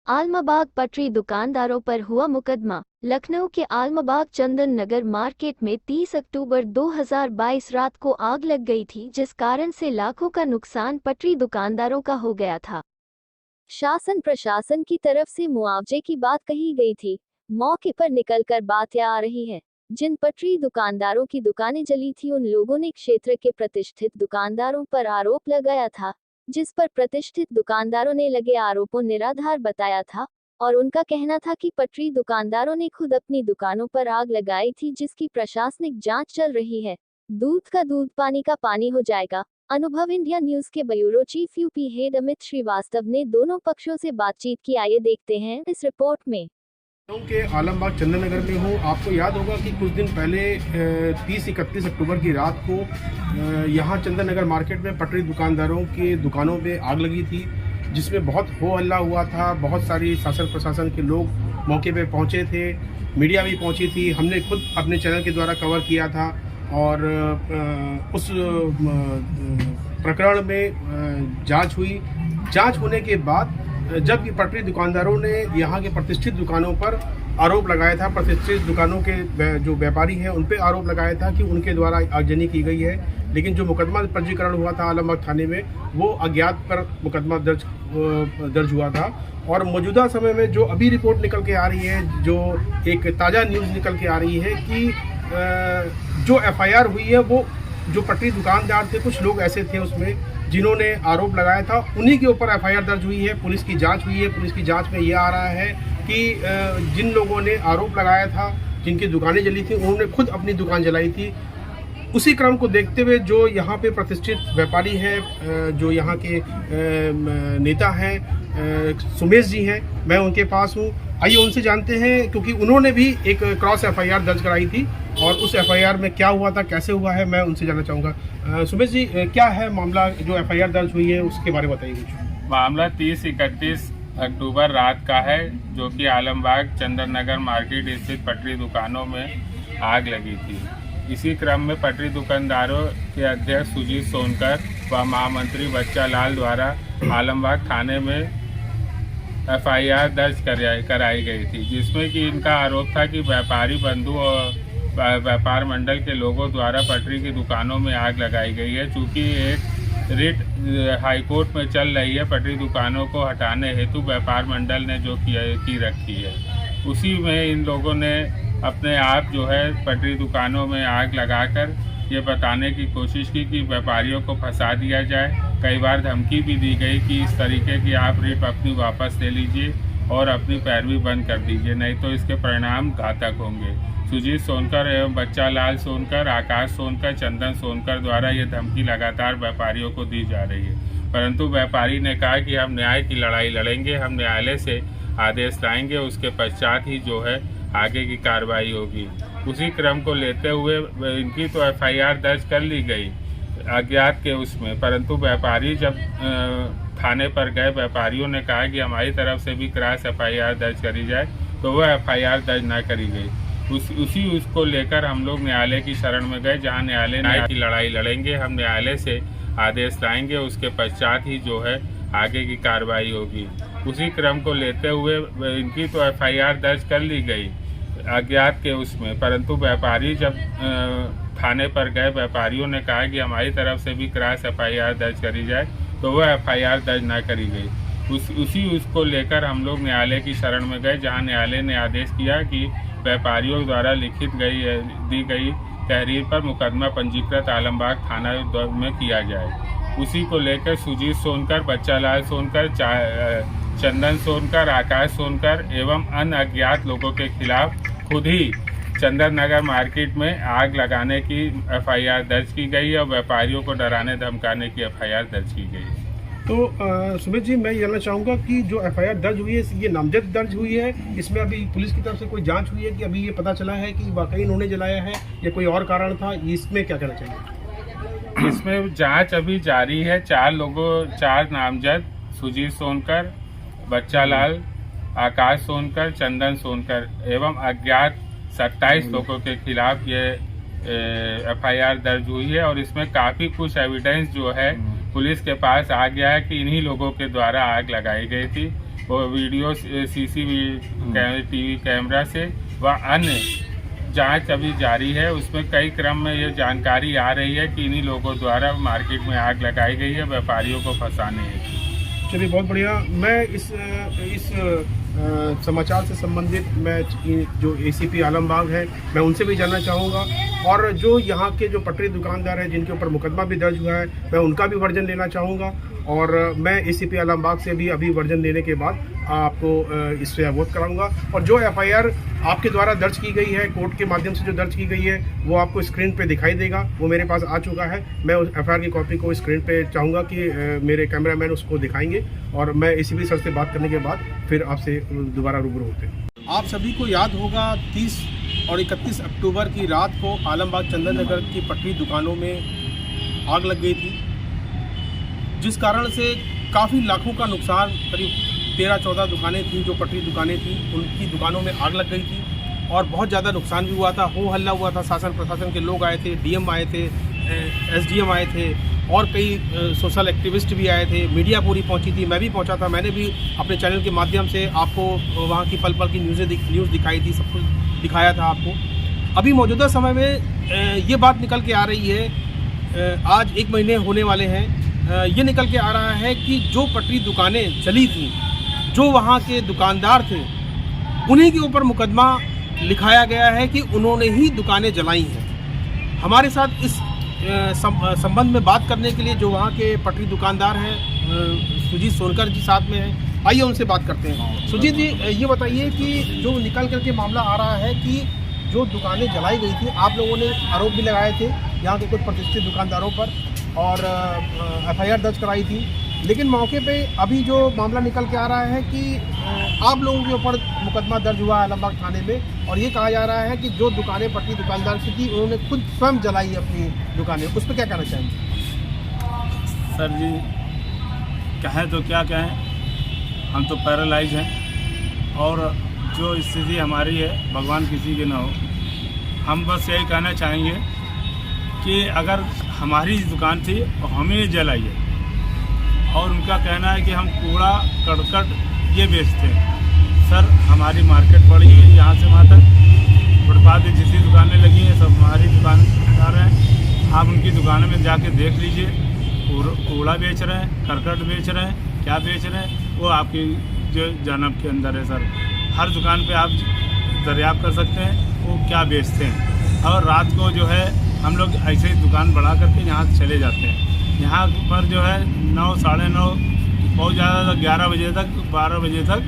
आलमबाग पटरी दुकानदारों पर हुआ मुकदमा। लखनऊ के आलमबाग चंदन नगर मार्केट में 30 अक्टूबर 2022 रात को आग लग गई थी, जिस कारण से लाखों का नुकसान पटरी दुकानदारों का हो गया था। शासन प्रशासन की तरफ से मुआवजे की बात कही गई थी। मौके पर निकलकर बात यह आ रही है, जिन पटरी दुकानदारों की दुकानें जली थी, उन लोगों ने क्षेत्र के प्रतिष्ठित दुकानदारों पर आरोप लगाया था, जिस पर प्रतिष्ठित दुकानदारों ने लगे आरोपों निराधार बताया था और उनका कहना था कि पटरी दुकानदारों ने खुद अपनी दुकानों पर आग लगाई थी, जिसकी प्रशासनिक जांच चल रही है। दूध का दूध, पानी का पानी हो जाएगा। अनुभव इंडिया न्यूज के bureau chief UP head Amit Srivastava ने दोनों पक्षों से बातचीत की। आइए देखते हैं इस रिपोर्ट में। के आलमबाग चंदन नगर में हूँ। आपको याद होगा कि कुछ दिन पहले 30-31 अक्टूबर की रात को यहाँ चंदन नगर मार्केट में पटरी दुकानदारों के दुकानों में आग लगी थी, जिसमें बहुत हो हल्ला हुआ था। बहुत सारी शासन प्रशासन के लोग मौके पे पहुँचे थे, मीडिया भी पहुँची थी। हमने खुद अपने चैनल के द्वारा कवर किया था और उस प्रकरण में जांच हुई। जांच होने के बाद जब ये पटरी दुकानदारों ने यहाँ के प्रतिष्ठित दुकानों पर आरोप लगाया था, प्रतिष्ठित दुकानों के जो व्यापारी हैं उन पे आरोप लगाया था कि उनके द्वारा आगजनी की गई है, लेकिन जो मुकदमा पंजीकरण हुआ था आलमबाग थाने में, वो अज्ञात पर मुकदमा दर्ज हुआ था। और मौजूदा समय में जो अभी रिपोर्ट निकल के आ रही है, जो एक ताज़ा न्यूज़ निकल के आ रही है कि जो FIR हुई है, वो जो पटरी दुकानदार थे, कुछ लोग ऐसे थे उसमें जिन्होंने आरोप लगाया था, उन्हीं के ऊपर FIR दर्ज हुई है। पुलिस की जांच हुई है। पुलिस की जांच में ये आ रहा है कि जिन लोगों ने आरोप लगाया था, जिनकी दुकानें जली थी, उन्होंने खुद अपनी दुकान जलाई थी। उसी क्रम को देखते हुए जो यहाँ पे प्रतिष्ठित व्यापारी हैं, जो यहाँ के नेता हैं, सुमेश जी हैं, मैं उनके पास हूँ। आइए उनसे जानते हैं, क्योंकि उन्होंने भी एक क्रॉस FIR दर्ज कराई थी और उस FIR में क्या हुआ था, कैसे हुआ है, मैं उनसे जानना चाहूँगा। सुमेश जी, क्या है मामला जो FIR दर्ज हुई है, उसके बारे में बताइए कुछ। मामला 30-31 अक्टूबर रात का है, जो कि आलमबाग चंदन नगर मार्केट स्थित पटरी दुकानों में आग लगी थी। इसी क्रम में पटरी दुकानदारों के अध्यक्ष सुजीत सोनकर व महामंत्री बच्चा लाल द्वारा आलमबाग थाने में FIR दर्ज कराई गई थी, जिसमें कि इनका आरोप था कि व्यापारी बंधु और व्यापार मंडल के लोगों द्वारा पटरी की दुकानों में आग लगाई गई है। चूँकि एक रिट हाईकोर्ट में चल रही है, पटरी दुकानों को हटाने हेतु व्यापार मंडल ने जो की रखी है, उसी में इन लोगों ने अपने आप जो है पटरी दुकानों में आग लगाकर ये बताने की कोशिश की कि व्यापारियों को फंसा दिया जाए। कई बार धमकी भी दी गई कि इस तरीके की आप रेट अपनी वापस ले लीजिए और अपनी पैरवी बंद कर दीजिए, नहीं तो इसके परिणाम घातक होंगे। सुजीत सोनकर एवं बच्चा लाल सोनकर, आकाश सोनकर, चंदन सोनकर द्वारा ये धमकी लगातार व्यापारियों को दी जा रही है, परंतु व्यापारी ने कहा कि हम न्याय की लड़ाई लड़ेंगे, हम न्यायालय से आदेश लाएंगे, उसके पश्चात ही जो है आगे की कार्रवाई होगी। उसी क्रम को लेते हुए इनकी तो FIR दर्ज कर ली गई अज्ञात के उसमें, परंतु व्यापारी जब थाने पर गए, व्यापारियों ने कहा कि हमारी तरफ से भी क्रॉस FIR दर्ज करी जाए, तो वह FIR दर्ज ना करी गई। उसको लेकर हम लोग न्यायालय की शरण में गए, जहां न्यायालय न्याय की लड़ाई लड़ेंगे, हम न्यायालय से आदेश लाएंगे, उसके पश्चात ही जो है आगे की कार्रवाई होगी। उसी क्रम को लेते हुए इनकी तो FIR दर्ज कर ली गई अज्ञात के उसमें, परंतु व्यापारी जब थाने पर गए, व्यापारियों ने कहा कि हमारी तरफ से भी क्रॉस FIR दर्ज करी जाए, तो वह FIR दर्ज ना करी गई। उसको लेकर हम लोग न्यायालय की शरण में गए, जहां न्यायालय ने आदेश किया कि व्यापारियों द्वारा दी गई तहरीर पर मुकदमा पंजीकृत आलमबाग थाना में किया जाए। उसी को लेकर सुजीत सोनकर, बच्चा लाल सोनकर, चंदन सोनकर, आकाश सोनकर एवं अन्य अज्ञात लोगों के खिलाफ खुद ही चंदन नगर मार्केट में आग लगाने की FIR दर्ज की गई है और व्यापारियों को डराने धमकाने की FIR दर्ज की गई है। तो सुमित जी, मैं जानना चाहूँगा कि जो FIR दर्ज हुई है, ये नामजद दर्ज हुई है, इसमें अभी पुलिस की तरफ से कोई जांच हुई है कि अभी ये पता चला है कि वाकई इन्होंने जलाया है या कोई और कारण था? इसमें क्या कहना चाहिए? इसमें जांच अभी जारी है। 4 नामजद सुजीत सोनकर, बच्चा लाल, आकाश सोनकर, चंदन सोनकर एवं अज्ञात 27 लोगों के खिलाफ ये FIR दर्ज हुई है और इसमें काफ़ी कुछ एविडेंस जो है पुलिस के पास आ गया है कि इन्हीं लोगों के द्वारा आग लगाई गई थी। वो वीडियो CCTV कैमरा से व अन्य जांच अभी जारी है। उसमें कई क्रम में ये जानकारी आ रही है कि इन्हीं लोगों द्वारा मार्केट में आग लगाई गई है व्यापारियों को फंसाने हेतु। चलिए, बहुत बढ़िया। मैं इस समाचार से संबंधित मैं जो ACP आलमबाग है मैं उनसे भी जानना चाहूँगा, और जो यहाँ के जो पटरी दुकानदार हैं जिनके ऊपर मुकदमा भी दर्ज हुआ है मैं उनका भी वर्जन लेना चाहूँगा, और मैं ACP आलमबाग से भी अभी वर्जन लेने के बाद आपको इससे अवगत कराऊंगा। और जो FIR आपके द्वारा दर्ज की गई है, कोर्ट के माध्यम से जो दर्ज की गई है, वो आपको स्क्रीन पे दिखाई देगा। वो मेरे पास आ चुका है। मैं उस FIR की कॉपी को स्क्रीन पे चाहूँगा कि मेरे कैमरामैन उसको दिखाएंगे, और मैं ACP सर से बात करने के बाद फिर आपसे दोबारा रूबरू होते हैं। आप सभी को याद होगा 30 और 31 अक्टूबर की रात को आलमबाग चंदन नगर की पटरी दुकानों में आग लग गई थी, जिस कारण से काफ़ी लाखों का नुकसान, करीब 13-14 दुकानें थीं जो पटरी दुकानें थीं, उनकी दुकानों में आग लग गई थी और बहुत ज़्यादा नुकसान भी हुआ था। हो हल्ला हुआ था, शासन प्रशासन के लोग आए थे, DM आए थे, SDM आए थे, और कई सोशल एक्टिविस्ट भी आए थे, मीडिया पूरी पहुंची थी, मैं भी पहुंचा था। मैंने भी अपने चैनल के माध्यम से आपको वहाँ की पल पल की न्यूज़ दिखाई थी, सब कुछ दिखाया था आपको। अभी मौजूदा समय में ये बात निकल के आ रही है, आज 1 महीने होने वाले हैं, ये निकल के आ रहा है कि जो पटरी दुकानें चली थी, जो वहाँ के दुकानदार थे, उन्हीं के ऊपर मुकदमा लिखाया गया है कि उन्होंने ही दुकानें जलाई हैं। हमारे साथ इस संबंध में बात करने के लिए जो वहाँ के पटरी दुकानदार हैं, सुजीत सोनकर जी साथ में हैं, आइए उनसे बात करते हैं। सुजीत जी, ये बताइए कि जो निकल करके मामला आ रहा है कि जो दुकानें जलाई गई थी, आप लोगों ने आरोप भी लगाए थे यहाँ के कुछ प्रतिष्ठित दुकानदारों पर और FIR दर्ज कराई थी, लेकिन मौके पे अभी जो मामला निकल के आ रहा है कि आप लोगों के ऊपर मुकदमा दर्ज हुआ आलमबाग थाने में, और ये कहा जा रहा है कि जो दुकानें पटरी दुकानदार की थी उन्होंने खुद स्वयं जलाई अपनी दुकानें। उस पर क्या कहना चाहेंगे? सर जी, कहें तो क्या कहें, हम तो पैरालाइज हैं, और जो स्थिति हमारी है भगवान किसी की ना हो। हम बस यही कहना चाहेंगे कि अगर हमारी दुकान थी और हम ही जलाई है, और उनका कहना है कि हम कूड़ा करकट ये बेचते हैं। सर, हमारी मार्केट बड़ी है यहाँ से वहाँ तक, फुटपाथ पे जितनी दुकानें लगी हैं सब हमारी दुकानदार हैं। आप उनकी दुकानों में जाके देख लीजिए, कूड़ा बेच रहे हैं, करकट बेच रहे हैं, क्या बेच रहे हैं वो आपकी जो जानब के अंदर है। सर, हर दुकान पे आप दरियाफ्त कर सकते हैं वो क्या बेचते हैं। और रात को जो है हम लोग ऐसे ही दुकान बढ़ा करके यहाँ से चले जाते हैं। यहाँ पर जो है 9, साढ़े 9, बहुत ज़्यादा 11 बजे तक, 12 बजे तक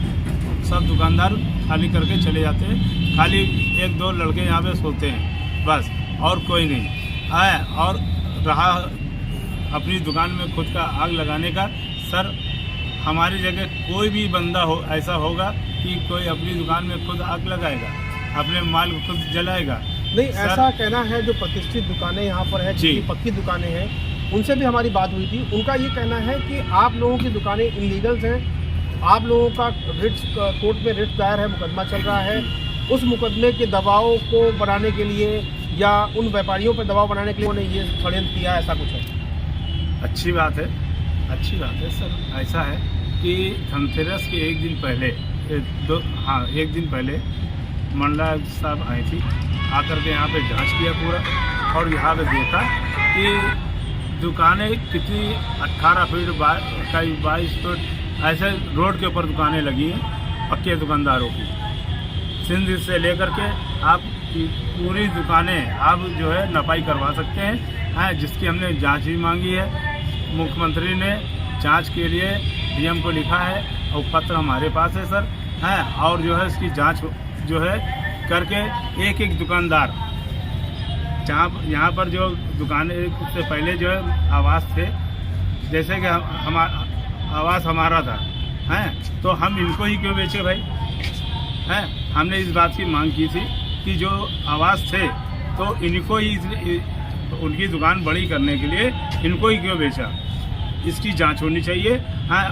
सब दुकानदार खाली करके चले जाते हैं। खाली 1-2 लड़के यहाँ पे सोते हैं बस, और कोई नहीं है। और रहा अपनी दुकान में खुद का आग लगाने का, सर हमारी जगह कोई भी बंदा हो ऐसा होगा कि कोई अपनी दुकान में खुद आग लगाएगा, अपने माल को खुद जलाएगा? नहीं, ऐसा कहना है। जो प्रतिष्ठित दुकानें यहाँ पर है, जिनकी पक्की दुकानें हैं, उनसे भी हमारी बात हुई थी। उनका ये कहना है कि आप लोगों की दुकानें इलीगल्स हैं, आप लोगों का कोर्ट में रिट दायर है, मुकदमा चल रहा है। उस मुकदमे के दबाव को बनाने के लिए या उन व्यापारियों पर दबाव बनाने के लिए उन्होंने ये षड्यंत्र किया, ऐसा कुछ है? अच्छी बात है, अच्छी बात है सर। ऐसा है कि धनतेरस के एक दिन पहले, एक दिन पहले मंडला साहब आई थी, आकर के यहाँ पे जांच किया पूरा, और यहाँ पे देखा कि दुकानें कितनी 18 फीट 22 फीट ऐसे रोड के ऊपर दुकानें लगी हैं पक्के दुकानदारों की। सिंध से लेकर के आप पूरी दुकानें आप जो है नपाई करवा सकते हैं, जिसकी हमने जांच भी मांगी है। मुख्यमंत्री ने जांच के लिए DM को लिखा है और पत्र हमारे पास है सर, और जो है इसकी जांच जो है करके एक दुकानदार, जहाँ यहाँ पर जो दुकानें से पहले जो है आवास थे, जैसे कि आवास हमारा था, तो हम इनको ही क्यों बेचे भाई? हमने इस बात की मांग की थी कि जो आवास थे तो इनको ही, उनकी दुकान बड़ी करने के लिए इनको ही क्यों बेचा? इसकी जांच होनी चाहिए।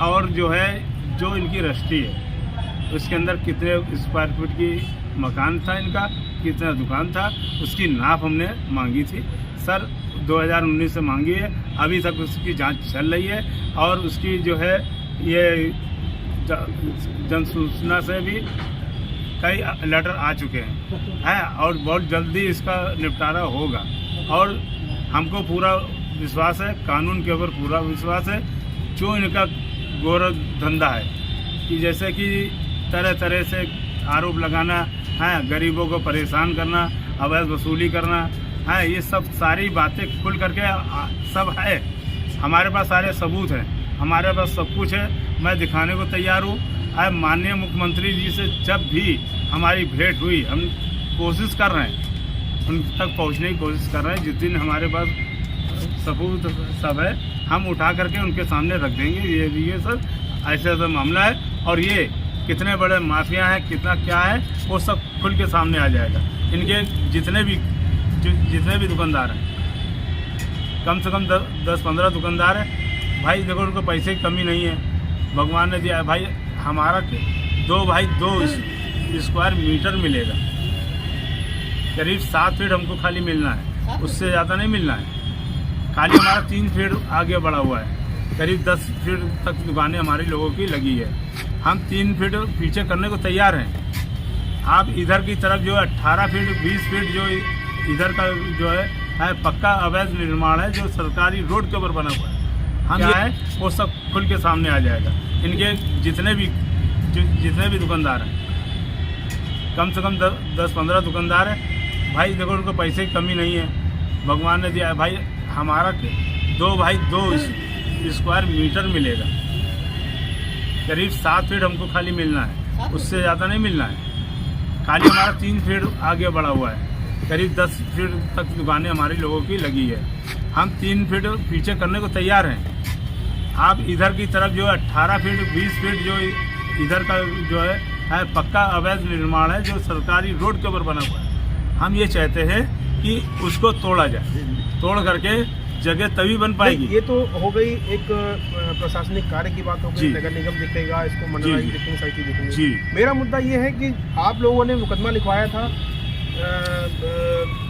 और जो है जो इनकी रजिस्ट्री है उसके अंदर कितने स्क्वायर फीट की मकान था इनका, कितना दुकान था, उसकी नाप हमने मांगी थी सर। 2019 से मांगी है, अभी तक उसकी जांच चल रही है। और उसकी जो है ये जन सूचना से भी कई लेटर आ चुके हैं और बहुत जल्दी इसका निपटारा होगा। और हमको पूरा विश्वास है, कानून के ऊपर पूरा विश्वास है। जो इनका गोर धंधा है कि जैसे कि तरह तरह से आरोप लगाना है, गरीबों को परेशान करना, अवैध वसूली करना है, ये सब सारी बातें खुल करके सब है। हमारे पास सारे सबूत हैं, हमारे पास सब कुछ है। मैं दिखाने को तैयार हूँ। माननीय मुख्यमंत्री जी से जब भी हमारी भेंट हुई, हम कोशिश कर रहे हैं, उन तक पहुँचने की कोशिश कर रहे हैं। जिस दिन हमारे पास सबूत सब है, हम उठा करके उनके सामने रख देंगे। ये सब ऐसा ऐसा मामला है और ये कितने बड़े माफिया हैं, कितना क्या है, वो सब खुल के सामने आ जाएगा। इनके जितने भी दुकानदार हैं, कम से कम 10-15 दुकानदार हैं भाई। देखो उनको पैसे की कमी नहीं है, भगवान ने दिया है भाई। हमारा 2 स्क्वायर मीटर मिलेगा, करीब 7 फीट हमको खाली मिलना है, उससे ज़्यादा नहीं मिलना है। खाली हमारा 3 फीट आगे बढ़ा हुआ है, करीब 10 फीट तक दुकानें हमारी लोगों की लगी है। हम 3 फीट पीछे करने को तैयार हैं। आप इधर की तरफ जो 18 फीट 20 फीट जो इधर का जो है पक्का अवैध निर्माण है, जो सरकारी रोड के ऊपर बना हुआ है। हम ये है वो सब खुल के सामने आ जाएगा। इनके जितने भी दुकानदार हैं, कम से कम 10-15 दुकानदार हैं भाई। देखो उनको पैसे की कमी नहीं है, भगवान ने दिया है भाई। हमारा 2 स्क्वायर मीटर मिलेगा, करीब 7 फीट हमको खाली मिलना है, उससे ज़्यादा नहीं मिलना है। खाली हमारा 3 फीट आगे बढ़ा हुआ है, करीब 10 फीट तक दुकानें हमारी लोगों की लगी है। हम 3 फीट पीछे करने को तैयार हैं। आप इधर की तरफ जो 18 फीट 20 फीट जो इधर का जो है पक्का अवैध निर्माण है, जो सरकारी रोड के ऊपर बना हुआ है। हम ये चाहते हैं कि उसको तोड़ा जाए, तोड़ करके जगह तभी बन पाएगी। ये तो हो गई एक प्रशासनिक कार्य की बात हो गई, नगर निगम दिखेगा, इसको मंडलायुक्त दिखेंगे, साइटी दिखेंगे। जी, मेरा मुद्दा ये है कि आप लोगों ने मुकदमा लिखवाया था,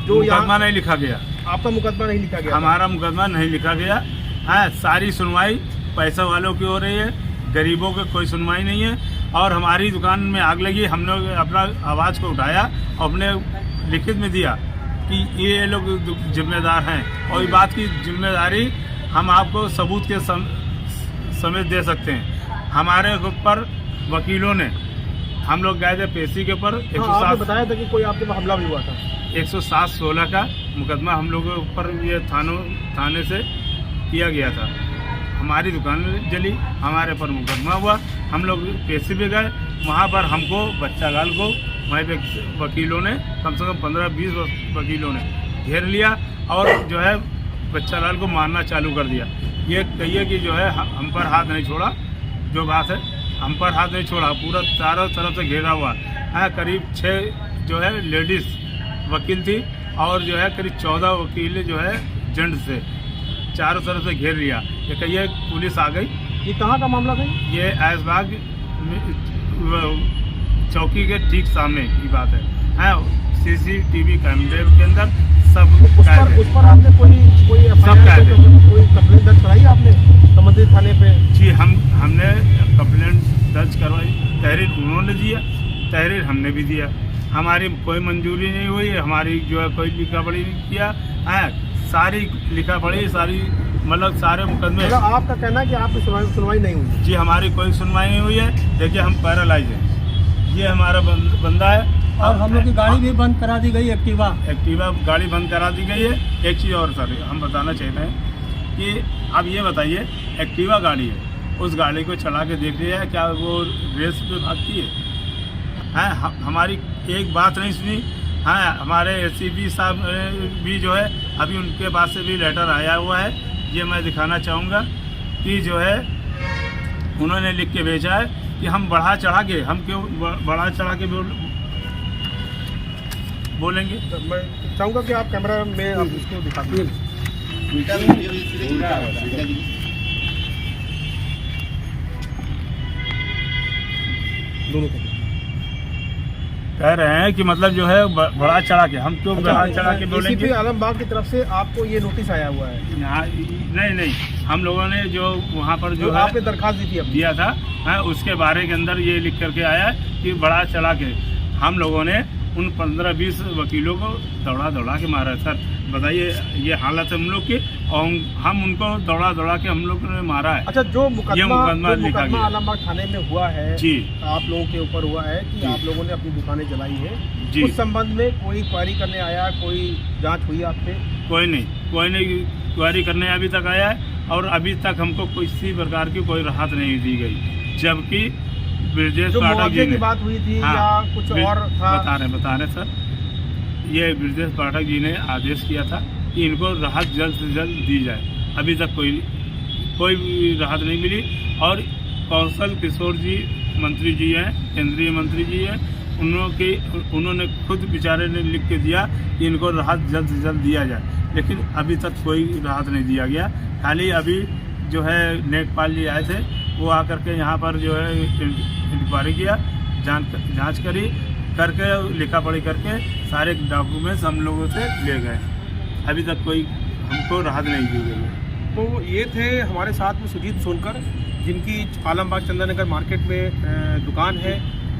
जो मुकदमा नहीं लिखा गया। आपका मुकदमा नहीं लिखा गया? हमारा मुकदमा नहीं लिखा गया है। सारी सुनवाई पैसा वालों की हो रही है, गरीबों की कोई सुनवाई नहीं है। और हमारी दुकान में आग लगी, हमने अपना आवाज़ को उठाया, अपने लिखित में दिया कि ये लोग जिम्मेदार हैं। और इस बात की जिम्मेदारी हम आपको सबूत के समेत दे सकते हैं। हमारे ऊपर वकीलों ने, हम लोग गए थे पेशी के ऊपर, 107 बताया था कि कोई आपके ऊपर हमला भी हुआ था। 107-16 का मुकदमा हम लोगों के ऊपर ये थाने से किया गया था। हमारी दुकान जली, हमारे पर मुकदमा हुआ। हम लोग पेशी पे गए, वहाँ पर हमको बच्चा लाल को वहीं पे वकीलों ने, कम से कम 15-20 वकीलों ने घेर लिया और जो है बच्चा लाल को मारना चालू कर दिया। ये कहिए कि जो है हम पर हाथ नहीं छोड़ा, जो बात है हम पर हाथ नहीं छोड़ा, पूरा चारों तरफ से घेरा हुआ है। करीब 6 जो है लेडीज़ वकील थी और जो है करीब 14 वकील जो है जेंट्स थे, चारों तरफ से घेर लिया। ये कहिए पुलिस आ गई। ये कहाँ का मामला था? ये ऐशबाग चौकी के ठीक सामने की बात है। CCTV कैमरे के अंदर सब उस पर आपने कोई सब कोई कंप्लेंट दर्ज कराई आपने संबंधित थाने पे? जी, हमने कंप्लेंट दर्ज करवाई, तहरीर उन्होंने दिया, तहरीर हमने भी दिया। हमारी कोई मंजूरी नहीं हुई, हमारी जो है कोई लिखा पढ़ी नहीं किया है। सारी लिखा पढ़ी, सारी मतलब सारे मुकदमे। आपका कहना है कि आपकी सुनवाई नहीं हुई? जी, हमारी कोई सुनवाई नहीं हुई है। देखिए हम पैरालाइज हैं, ये हमारा बंदा है। और हम लोग की गाड़ी भी बंद करा दी गई, एक्टिवा गाड़ी बंद करा दी गई है। एक चीज़ और सर हम बताना चाहते हैं कि अब ये बताइए, एक्टिवा गाड़ी है, उस गाड़ी को चला के देख लिया है क्या वो रेस पे भागती है? हमारी एक बात नहीं सुनी। हमारे ACP साहब भी जो है अभी उनके पास से भी लेटर आया हुआ है, ये मैं दिखाना चाहूँगा कि जो है उन्होंने लिख के भेजा है कि हम बढ़ा चढ़ा के, हम क्यों बढ़ा चढ़ा के बोलेंगे। तो मैं चाहूँगा कि आप कैमरा में आप इसको दिखा दीजिए। दोनों को कह रहे हैं कि मतलब जो है बड़ा चढ़ा के, हम क्यों बड़ा चढ़ा के बोलेंगे। एसीपी आलमबाग की तरफ से आपको ये नोटिस आया हुआ है? यहाँ नहीं, हम लोगों ने जो वहाँ पर जो है आपने दरखास्त दी थी अपनी? दिया था, हाँ, उसके बारे के अंदर ये लिख करके आया कि बड़ा चढ़ा के हम लोगों ने उन 15-20 वकीलों को दौड़ा के मारा है। सर बताइए, ये हालत है हम लोग की, और हम उनको दौड़ा के हम लोग ने मारा है। अच्छा, जो मुकदमा लिखा गया आलमबाग थाने में हुआ है जी, आप लोगों के ऊपर हुआ है कि आप लोगों ने अपनी दुकानें जलाई है जी, उस संबंध में कोई क्वारी करने आया, कोई जांच हुई आप पे? कोई नहीं क्वारी करने अभी तक आया है, और अभी तक हमको किसी प्रकार की कोई राहत नहीं दी गई। जबकि ब्रजेश पाठक जी की बात हुई थी, हाँ, या कुछ और था? बता रहे सर, ये ब्रजेश पाठक जी ने आदेश किया था कि इनको राहत जल्द से जल्द दी जाए। अभी तक कोई भी राहत नहीं मिली। और कौशल किशोर जी मंत्री जी हैं, केंद्रीय मंत्री जी हैं, उन्होंने खुद बेचारे ने लिख के दिया कि इनको राहत जल्द से जल्द दिया जाए, लेकिन अभी तक कोई राहत नहीं दिया गया। खाली अभी जो है नेकपाल जी आए थे, वो आकर के यहाँ पर जो है इंक्वायरी किया, जांच करी करके, लिखा पढ़ी करके सारे डॉक्यूमेंट्स हम लोगों से ले गए। अभी तक कोई हमको राहत नहीं दी गई है। तो ये थे हमारे साथ में सुजीत सोनकर, जिनकी आलमबाग चंदन नगर मार्केट में दुकान है,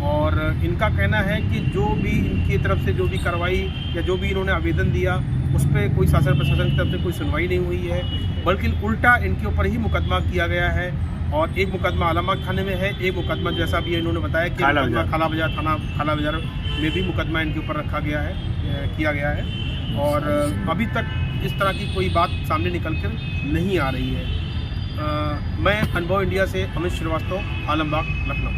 और इनका कहना है कि जो भी इनकी तरफ से जो भी कार्रवाई या जो भी इन्होंने आवेदन दिया उस पर कोई शासन प्रशासन की तरफ से कोई सुनवाई नहीं हुई है, बल्कि उल्टा इनके ऊपर ही मुकदमा किया गया है। और एक मुकदमा आलमबाग थाने में है, एक मुकदमा जैसा भी इन्होंने बताया कि खाला बाजार थाना खाला बाजार में भी मुकदमा इनके ऊपर रखा गया है, किया गया है। और अभी तक इस तरह की कोई बात सामने निकल कर नहीं आ रही है। मैं अनुभव इंडिया से अमित श्रीवास्तव, आलमबाग, लखनऊ।